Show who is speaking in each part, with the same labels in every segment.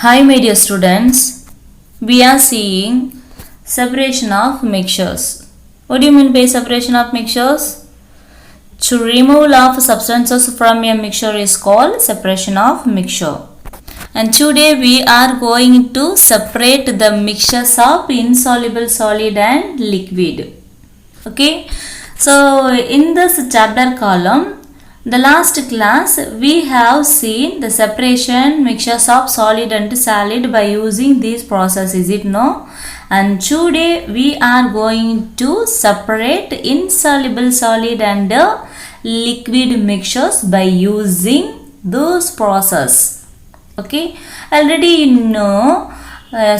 Speaker 1: Hi my dear students, we are seeing separation of mixtures. What do you mean by separation of mixtures? To removal of substances from a mixture is called separation of mixture. And today we are going to separate the mixtures of insoluble solid and liquid. Okay, so in this chapter column, the last class we have seen the separation mixtures of solid and solid by using this process, is it no? And today we are going to separate insoluble solid and liquid mixtures by using those process. Okay, already you know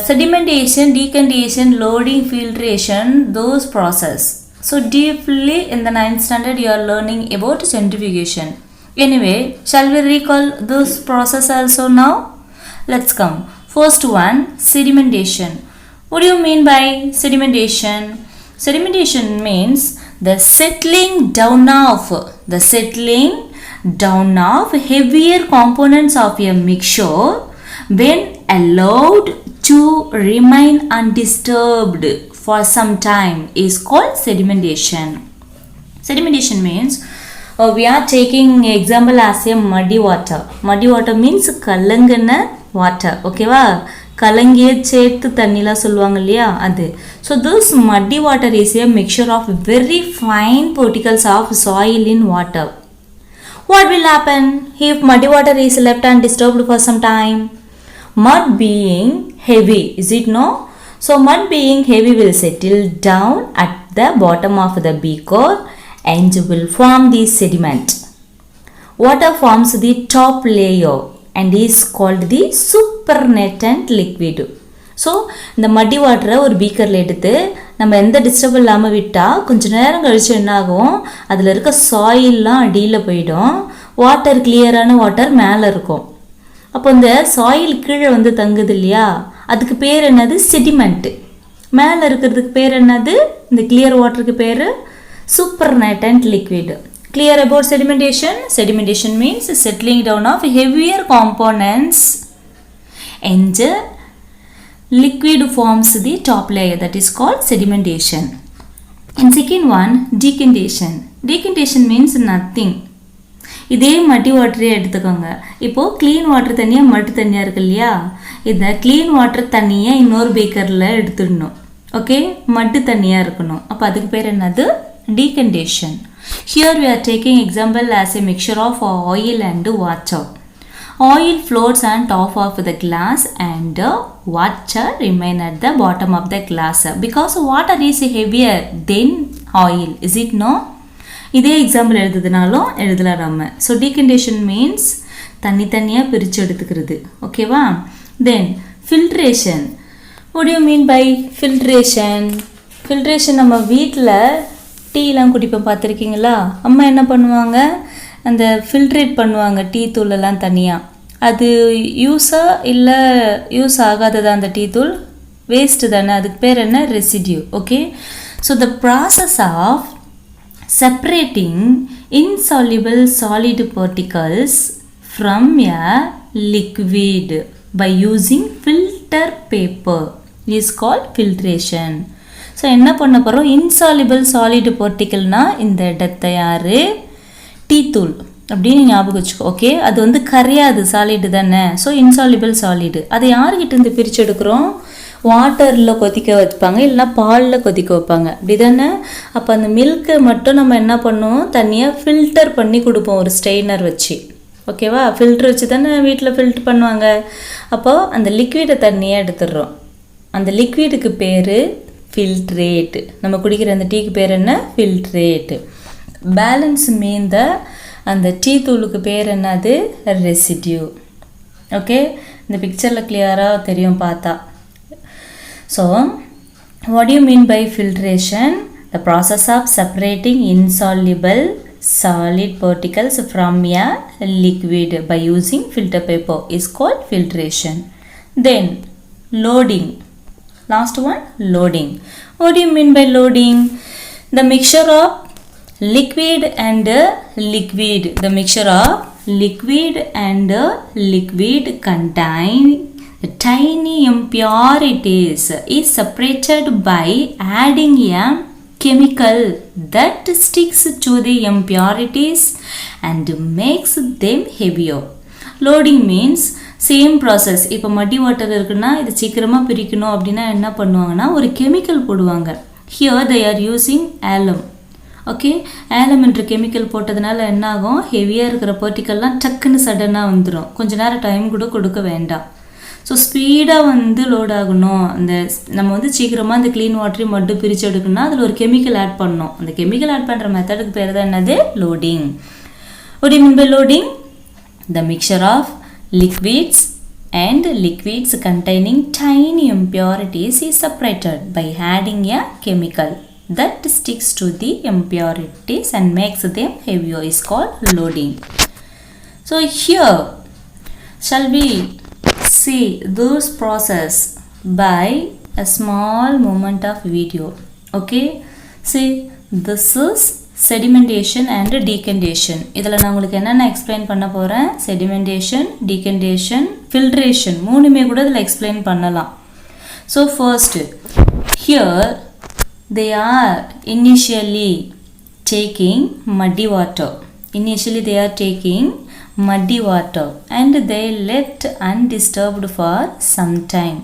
Speaker 1: sedimentation, decantation, loading, filtration, those process. So deeply in the 9th standard you are learning about centrifugation. Anyway, shall we recall this process also now? Let's come. First one, sedimentation. What do you mean by sedimentation? Sedimentation means the settling down of heavier components of a mixture when allowed to remain undisturbed for some time is called sedimentation. Sedimentation means we are taking example as a muddy water. Muddy water means kalangana water. Okay va? Kalangiye சேர்த்து தண்ணில சொல்வாங்க இல்லையா அது. So this muddy water is a mixture of very fine particles of soil in water. What will happen if muddy water is left undisturbed for some time? Mud being heavy, is it no? So mud being heavy will settle down at the bottom of the beaker and will form the sediment. Water forms the top layer and is called the supernatant liquid. So இந்த muddy water ஒரு பீக்கர்ல எடுத்து நம்ம எந்த disturb இல்லாம விட்டா கொஞ்ச நேரம் கழிச்சு என்ன ஆகும், அதுல இருக்க சாயில்லாம் அடியில போய்டும், வாட்டர் கிளியரான வாட்டர் மேல இருக்கும். அப்போ இந்த சாயில் கீழே வந்து தங்குது இல்லையா, அதுக்கு பேர் என்னது, செடிமெண்ட். மேலே இருக்கிறதுக்கு பேர் என்னது, இந்த கிளியர் வாட்டருக்கு பேர் சூப்பர்நேட்டன்ட் liquid. Clear about sedimentation? Sedimentation means settling down of heavier components and liquid forms the top layer, that is called sedimentation. And second one, decantation. Decantation means nothing. இதே மட்டி வாட்டரே எடுத்துக்கோங்க. இப்போது க்ளீன் வாட்டர் தனியாக மட்டு தனியாக இருக்கு இல்லையா, இதை க்ளீன் வாட்டர் தனியாக இன்னொரு பேக்கரில் எடுத்துடணும். ஓகே, மட்டு தனியாக இருக்கணும். அப்போ அதுக்கு பேர் என்னது, டீகண்டேஷன். Here we are taking example as a mixture of oil and water. Oil floats on top of the glass and water remain at the bottom of the glass because water is heavier than oil, is it no? இதே example எழுதுனாலும் எழுதலாம் நம்ம. So decantation means தனித்தனியாக பிரித்து எடுத்துக்கிறது. ஓகேவா? Then filtration. What do you mean by filtration? Filtration நம்ம வீட்டில் டீலாம் குடிப்போம், பார்த்துருக்கீங்களா? அம்மா என்ன பண்ணுவாங்க, அந்த ஃபில்ட்ரேட் பண்ணுவாங்க டீ தூளெல்லாம் தனியாக. அது யூஸாக இல்லை யூஸ் ஆகாததா அந்த டீ தூள், வேஸ்ட்டு தானே, அதுக்கு பேர் என்ன, residue. Okay, so the process of separating insoluble solid particles from a liquid by using filter paper is called filtration. So என்ன பண்ண போகிறோம், insoluble solid particle-னா இந்த இடத்தை யார், டீ தூள் அப்படின்னு ஞாபகம் வச்சுக்கோ. ஓகே, அது வந்து கரையாது, சாலிடு தானே. ஸோ இன்சாலிபிள் சாலிடு அதை யார்கிட்ட இருந்து பிரித்து எடுக்கிறோம், வாட்டரில் கொதிக்க வைப்பாங்க, இல்லைனா பாலில் கொதிக்க வைப்பாங்க, அப்படி தானே. அப்போ அந்த மில்க்கை மட்டும் நம்ம என்ன பண்ணுவோம், தனியாக ஃபில்டர் பண்ணி கொடுப்போம் ஒரு ஸ்ட்ரெயினர் வச்சு. ஓகேவா? ஃபில்டர் வச்சு தானே வீட்டில் ஃபில்டர் பண்ணுவாங்க. அப்போது அந்த லிக்விடை தண்ணியாக எடுத்துடுறோம். அந்த லிக்விடுக்கு பேர் ஃபில்ட்ரேட்டு. நம்ம குடிக்கிற அந்த டீக்கு பேர் என்ன, ஃபில்ட்ரேட்டு. பேலன்ஸ் மீந்த அந்த டீ தூளுக்கு பேர் என்னது, ரெசிடியூ. ஓகே, இந்த பிக்சரில் கிளியராக தெரியும் பார்த்தா. So, what do you mean by filtration? The process of separating insoluble solid particles from a liquid by using filter paper is called filtration. Then, loading. Last one, loading. What do you mean by loading? The mixture of liquid and liquid. The mixture of liquid and liquid contain The tiny impurities is separated by adding a chemical that sticks to the impurities and makes them heavier. Loading means same process. இப்போ மட்டி water இருக்குன்னா இது சீக்கிரமாக பிரிக்கணும் அப்படின்னா என்ன பண்ணுவாங்கன்னா ஒரு chemical போடுவாங்க. Here they are using alum. Okay, alum என்ற கெமிக்கல் போட்டதுனால என்ன ஆகும், ஹெவியாக இருக்கிற பார்ட்டிக்கல்லாம் டக்குன்னு சடனாக வந்துடும். கொஞ்ச நேரம் டைம் கூட கொடுக்க வேண்டாம். ஸோ ஸ்பீடாக லோட் ஆகணும். அந்த நம்ம சீக்கிரமாக அந்த க்ளீன் வாட்டரையும் மட்டும் பிரித்து எடுக்கணும்னா அதில் ஒரு கெமிக்கல் ஆட் பண்ணணும். அந்த கெமிக்கல் ஆட் பண்ணுற மெத்தடுக்கு பேர் தான் என்னது, loading. What do you mean by loading? The mixture of liquids and liquids containing tiny impurities is separated by adding a chemical that sticks to the impurities and makes them heavier is called loading. So here shall we see this process by a small moment of video. Okay, see this is sedimentation and decantation. இதில் நான் உங்களுக்கு என்னென்ன explain பண்ண போகிறேன், sedimentation, decantation, filtration மூணுமே கூட இதில் explain பண்ணலாம். So first here they are initially taking muddy water. Initially they are taking muddy water and they left undisturbed for some time.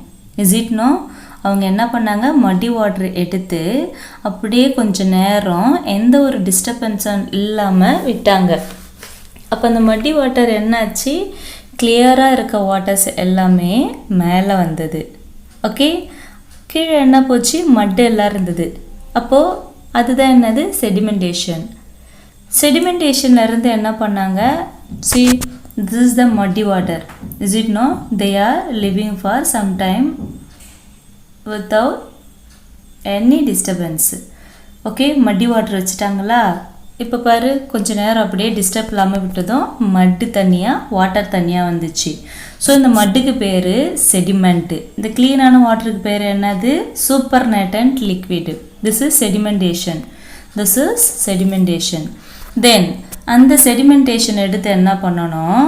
Speaker 1: Is it no? அவங்க என்ன பண்ணாங்க, மடி வாட்டர் எடுத்து அப்படியே கொஞ்சம் நேரம் எந்த ஒரு டிஸ்டர்பன்ஸும் இல்லாமல் விட்டாங்க. அப்போ அந்த மடி வாட்டர் என்னாச்சு, கிளியராக இருக்க வாட்டர்ஸ் எல்லாமே மேலே வந்தது. ஓகே, கீழே என்ன போச்சு, மட்டு எல்லாம் இருந்தது. அப்போது அதுதான் என்னது, செடிமெண்டேஷன். செடிமெண்டேஷன்லேருந்து என்ன பண்ணாங்க, see this is the muddy water. Is it no? They are living for some time without any disturbance. Okay, muddy water வச்சுட்டாங்களா. இப்போ பாரு, கொஞ்சம் நேரம் அப்படியே டிஸ்டர்ப் இல்லாமல் விட்டதும் மட்டு தனியாக வாட்டர் தனியாக வந்துச்சு. ஸோ இந்த மட்டுக்கு பேர் செடிமெண்ட்டு. இந்த க்ளீனான வாட்டருக்கு பேர் என்னது, super natant liquid. This is sedimentation. This is sedimentation. Then அந்த செடிமெண்டேஷன் எடுத்து என்ன பண்ணணும்,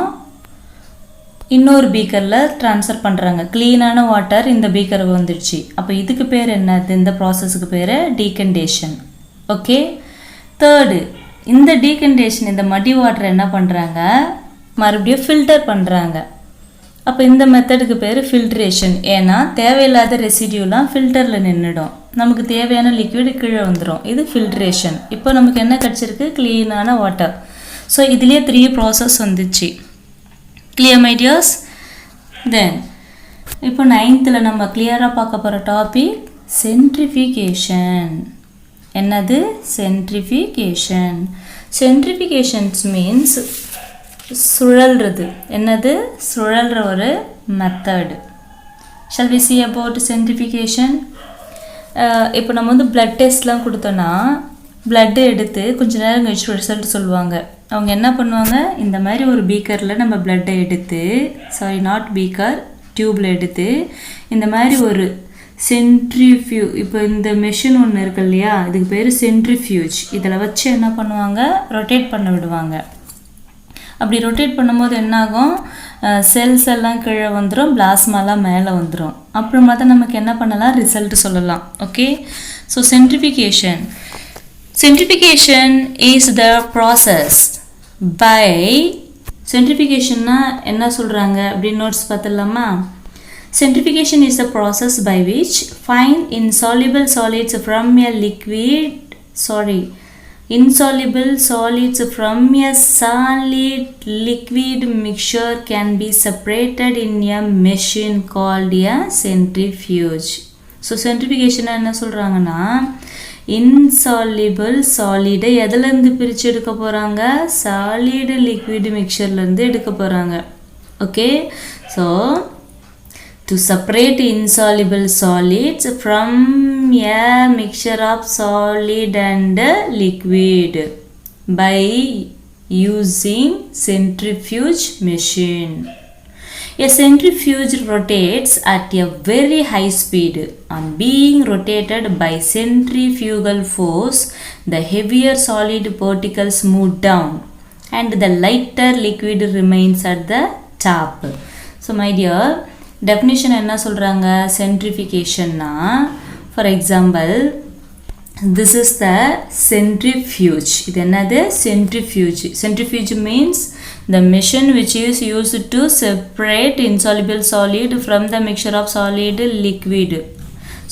Speaker 1: இன்னொரு பீக்கரில் ட்ரான்ஸ்ஃபர் பண்ணுறாங்க. க்ளீனான வாட்டர் இந்த பீக்கருக்கு வந்துடுச்சு. அப்போ இதுக்கு பேர் என்னது, இந்த ப்ராசஸுக்கு பேர் டீகண்டேஷன். ஓகே, தேர்டு, இந்த டீகண்டேஷன் இந்த மடி வாட்டர் என்ன பண்ணுறாங்க, மறுபடியும் ஃபில்டர் பண்ணுறாங்க. அப்போ இந்த மெத்தடுக்கு பேர் ஃபில்ட்ரேஷன். ஏன்னா தேவையில்லாத ரெசிடியூலாம் ஃபில்டரில் நின்றுடும், நமக்கு தேவையான லிக்விட் கீழே வந்துடும். இது ஃபில்ட்ரேஷன். இப்போ நமக்கு என்ன கிடச்சிருக்கு, க்ளீனான வாட்டர். ஸோ இதுலேயே 3 ப்ராசஸ் வந்துச்சு. Clear my dears? Then இப்போ 9th நம்ம கிளியராக பார்க்க போகிற டாபிக் சென்ட்ரிஃபிகேஷன். என்னது, சென்ட்ரிஃபிகேஷன். சென்ட்ரிஃபிகேஷன்ஸ் மீன்ஸ் சுழல்றது. என்னது, சுழல்ற ஒரு method. Shall we see about centrifugation? இப்போ நம்ம blood டெஸ்ட்லாம் கொடுத்தோன்னா பிளட்டு எடுத்து கொஞ்சம் நேரம் கழிச்சு ரிசல்ட் சொல்லுவாங்க. அவங்க என்ன பண்ணுவாங்க, இந்த மாதிரி ஒரு பீக்கரில் நம்ம பிளட்டை எடுத்து, சாரி நாட் பீக்கர், டியூப்பில் எடுத்து இந்த மாதிரி ஒரு இப்போ இந்த மெஷின் ஒன்று இருக்கு இல்லையா, இதுக்கு பேர் சென்ட்ரிஃபியூஜ். இதில் வச்சு என்ன பண்ணுவாங்க, ரொட்டேட் பண்ண விடுவாங்க. அப்படி ரொட்டேட் பண்ணும்போது என்னாகும், செல்ஸ் எல்லாம் கீழே வந்துடும், பிளாஸ்மாலாம் மேலே வந்துடும். அப்புறமா தான் நமக்கு என்ன பண்ணலாம், ரிசல்ட் சொல்லலாம். Okay, so centrifugation. Centrifugation is the process by centrifugation என்ன சொல்கிறாங்க அப்படின்னு நோட்ஸ் பார்த்துடலாமா. Centrifugation is the process by which fine insoluble solids from a solid liquid mixture can be separated in a machine called a centrifuge. So centrifugation என்ன சொல்கிறாங்கன்னா, insoluble சாலிடை எதுலேருந்து பிரித்து எடுக்க போகிறாங்க, சாலிடு லிக்விட் மிக்சர்லேருந்து எடுக்க போகிறாங்க. Okay, so to separate insoluble solids from a mixture of solid and liquid by using centrifuge machine. A centrifuge rotates at a very high speed. On being rotated by centrifugal force, the heavier solid particles move down and the lighter liquid remains at the top. So my dear, definition என்ன சொல்றாங்க centrifugation னா for example this is the centrifuge இது என்னது centrifuge means the machine which is used to separate insoluble solid from the mixture of solid liquid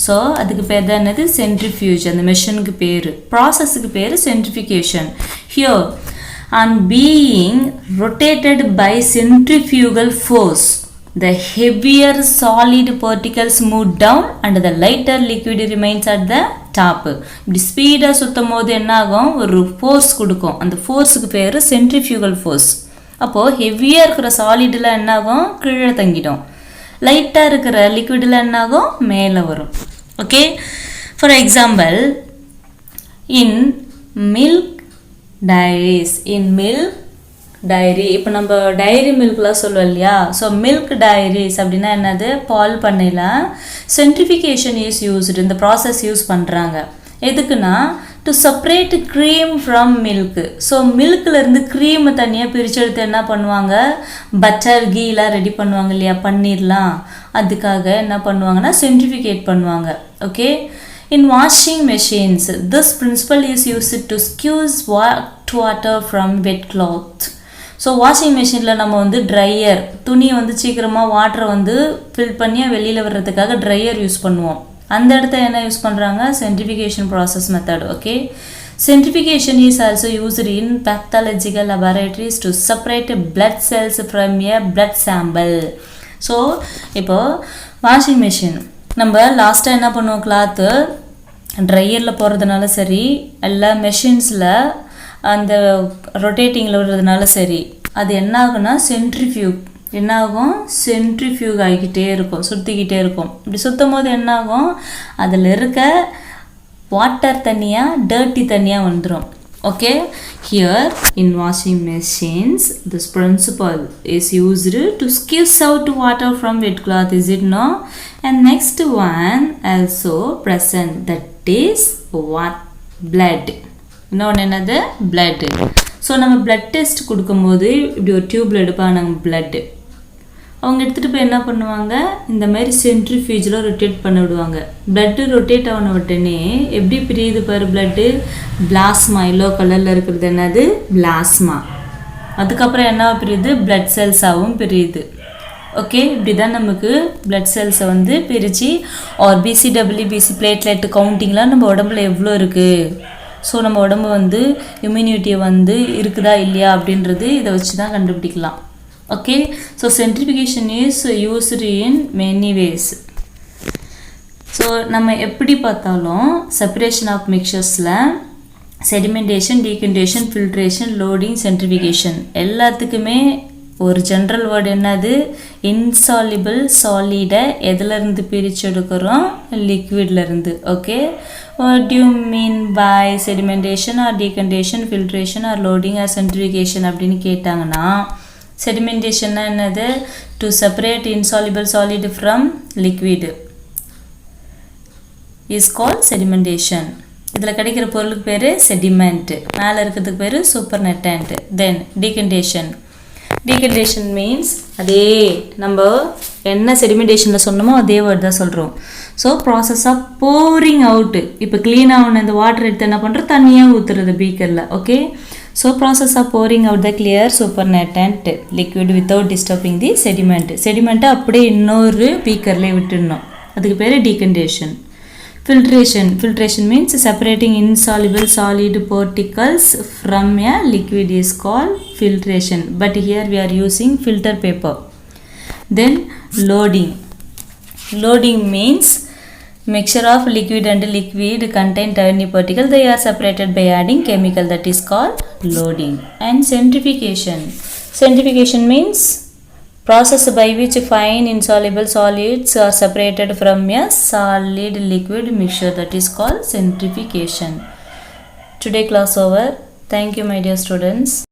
Speaker 1: so அதுக்கு பேர் தான் என்னது centrifuge அந்த மெஷினுக்கு பேரு ப்ராசஸ்க்கு பேரு centrifugation here on being rotated by centrifugal force the heavier solid particles move down and the lighter liquid remains at the top இப்படி speedo சுத்தும்போது என்ன ஆகும் ஒரு ஃபோர்ஸ் கொடுக்கும் அந்த ஃபோர்ஸ்க்கு பேரு centrifugal force அப்போ ஹெவியா இருக்கிற சாலிட்ல என்ன ஆகும் கீழே தங்கிடும் லைட்டா இருக்கிற லிக்விட்ல என்ன ஆகும் மேலே வரும் okay for example in milk dairy இப்போ நம்ம டைரி மில்க்லாம் சொல்லுவோம் இல்லையா ஸோ மில்க் டைரிஸ் அப்படின்னா என்னது பால் பண்ணையில் சென்ட்ரிஃபிகேஷன் இஸ் யூஸ்டு இந்த ப்ராசஸ் யூஸ் பண்ணுறாங்க எதுக்குன்னா to separate cream from milk so மில்க்லேருந்து க்ரீமை தனியாக பிரித்து எடுத்து என்ன பண்ணுவாங்க பட்டர் கீலாம் ரெடி பண்ணுவாங்க இல்லையா பன்னீர்லாம் அதுக்காக என்ன பண்ணுவாங்கன்னா சென்ட்ரிஃபிகேட் பண்ணுவாங்க okay in washing machines this principle is used to squeeze water from wet cloth so washing மிஷினில் நம்ம வந்து ட்ரையர் துணியை வந்து சீக்கிரமாக வாட்டரை வந்து ஃபில் பண்ணி வெளியில் வர்றதுக்காக ட்ரையர் யூஸ் பண்ணுவோம் அந்த இடத்த என்ன யூஸ் பண்ணுறாங்க centrifugation process method okay centrifugation is also used in pathological laboratories to separate blood cells from a blood sample so இப்போது வாஷிங் மிஷின் நம்ம லாஸ்ட்டாக என்ன பண்ணுவோம் கிளாத்து ட்ரையரில் போடுறதுனால சரி எல்லா மெஷின்ஸில் அந்த ரொட்டேட்டிங்கில் விடுறதுனால சரி அது என்ன ஆகும்னா சென்ட்ரிஃபியூக் என்ன ஆகும் சென்ட்ரிஃபியூக் ஆகிக்கிட்டே இருக்கும் சுற்றிக்கிட்டே இருக்கும் இப்படி சுற்றும் போது என்ன ஆகும் அதில் இருக்க வாட்டர் தனியாக டர்ட்டி தனியாக வந்துடும் okay here in washing machines this principle is used to squeeze out water from wet cloth is it no and next one also present that is what blood இன்னொன்று என்னது பிளட்டு ஸோ நம்ம blood test கொடுக்கும்போது இப்படி ஒரு டியூப்பில் எடுப்பாங்க blood அவங்க எடுத்துகிட்டு போய் என்ன பண்ணுவாங்க இந்த மாதிரி சென்ட்ரிஃபியூஜில் ரொட்டேட் பண்ண விடுவாங்க பிளட்டு ரொட்டேட் ஆன உடனே எப்படி பிரியுது பாரு பிளட்டு பிளாஸ்மா எல்லோ கலரில் இருக்கிறது என்னது பிளாஸ்மா அதுக்கப்புறம் என்ன பிரியுது பிளட் செல்ஸாகவும் பிரியுது ஓகே இப்படி தான் நமக்கு பிளட் செல்ஸை வந்து பிரித்து ஆர்பிசி டபிள்யூபிசி பிளேட்லெட் கவுண்டிங்லாம் நம்ம உடம்புல எவ்வளோ இருக்குது ஸோ நம்ம உடம்பு வந்து இம்யூனிட்டியை வந்து இருக்குதா இல்லையா அப்படின்றது இதை வச்சு தான் கண்டுபிடிக்கலாம் okay so centrification is used in many ways so நம்ம எப்படி பார்த்தாலும் செப்பரேஷன் ஆஃப் மிக்சர்ஸில் sedimentation decantation filtration loading centrification எல்லாத்துக்குமே ஒரு ஜென்ரல் வேர்டு என்னது இன்சாலிபிள் சாலிடை எதுலேருந்து பிரித்து எடுக்கிறோம் லிக்விட்லேருந்து okay what do you mean by sedimentation or decantation filtration or loading or centrifugation அப்படின்னு கேட்டாங்கன்னா sedimentation என்னது to separate insoluble solid from liquid is called sedimentation இதில் கிடைக்கிற பொருளுக்கு பேர் sediment மேலே இருக்கிறதுக்கு பேர் supernatant then decantation means அதே நம்ம என்ன செடிமெண்டேஷனில் சொன்னோமோ அதே வேர்ட் தான் சொல்கிறோம் so process of pouring out இப்போ க்ளீனாக ஒன்று இந்த வாட்டர் எடுத்து என்ன பண்ணுறோம் தண்ணியாக ஊற்றுறது பீக்கரில் okay so process of pouring out the clear supernatant liquid without disturbing the செடிமெண்ட்டை அப்படியே இன்னொரு பீக்கர்லேயே விட்டுடணும் அதுக்கு பேர் டீகண்டேஷன் filtration means separating insoluble solid particles from a liquid is called filtration but here we are using filter paper then loading means mixture of liquid and liquid contain tiny particles they are separated by adding chemical that is called loading and centrifugation means process by which fine insoluble solids are separated from a solid liquid mixture that is called centrifugation. Today class over. Thank you my dear students.